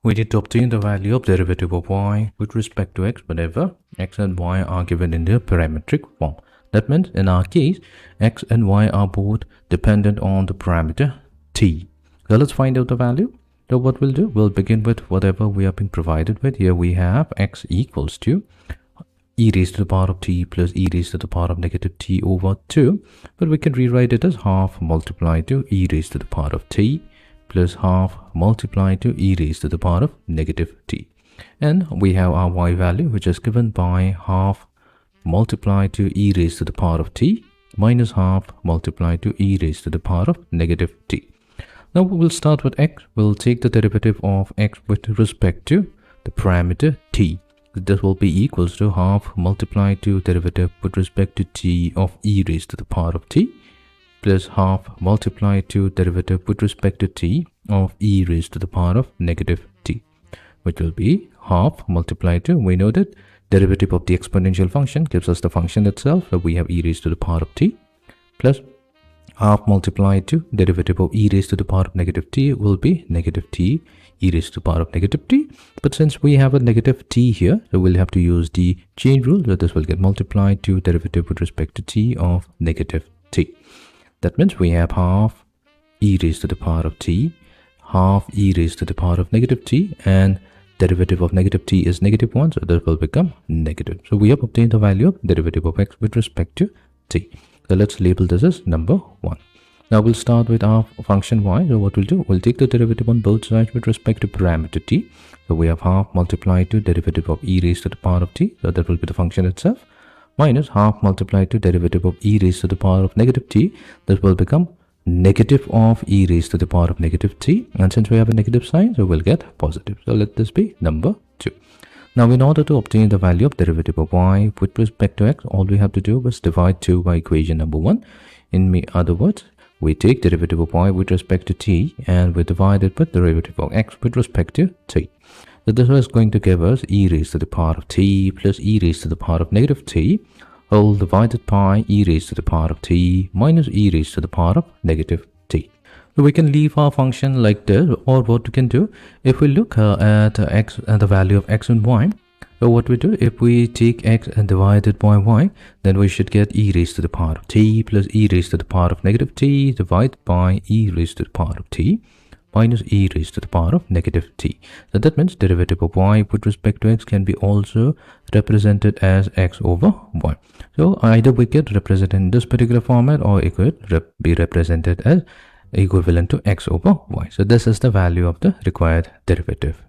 We need to obtain the value of derivative of y with respect to x whenever x and y are given in their parametric form. That means in our case, x and y are both dependent on the parameter t. So let's find out the value. So what we'll do, we'll begin with whatever we have been provided with. Here we have x equals to e raised to the power of t plus e raised to the power of negative t over 2. But we can rewrite it as half multiplied to e raised to the power of t plus half multiplied to e raised to the power of negative t. And we have our y value, which is given by half multiplied to e raised to the power of t minus half multiplied to e raised to the power of negative t. Now we'll start with x. We'll take the derivative of x with respect to the parameter t. This will be equals to half multiplied to derivative with respect to t of e raised to the power of t plus half multiplied to derivative with respect to t of e raised to the power of negative t, which will be half multiplied to, we know that derivative of the exponential function gives us the function itself, so we have e raised to the power of t plus half multiplied to derivative of e raised to the power of negative t will be negative t e raised to the power of negative t. But since we have a negative t here, so we'll have to use the chain rule, so this will get multiplied to derivative with respect to t of negative t. That means we have half e raised to the power of t, half e raised to the power of negative t, and derivative of negative t is negative 1, so that will become negative. So we have obtained the value of derivative of x with respect to t. So let's label this as number 1. Now we'll start with our function y. So what we'll do, we'll take the derivative on both sides with respect to parameter t. So we have half multiplied to derivative of e raised to the power of t, so that will be the function itself, minus half multiplied to derivative of e raised to the power of negative t. This will become negative of e raised to the power of negative t, and since we have a negative sign, so we'll get positive. So let this be number 2. Now in order to obtain the value of derivative of y with respect to x, all we have to do is divide 2 by equation number 1. In other words, we take derivative of y with respect to t and we divide it with derivative of x with respect to t. So this is going to give us e raised to the power of t plus e raised to the power of negative t whole divided by e raised to the power of t minus e raised to the power of negative t. So we can leave our function like this, or what we can do, if we look at x and the value of x and y, so what we do, if we take x and divide it by y, then we should get e raised to the power of t plus e raised to the power of negative t divided by e raised to the power of t minus e raised to the power of negative t. So that means derivative of y with respect to x can be also represented as x over y. So either we get represented in this particular format, or it could be represented as equivalent to x over y. So this is the value of the required derivative.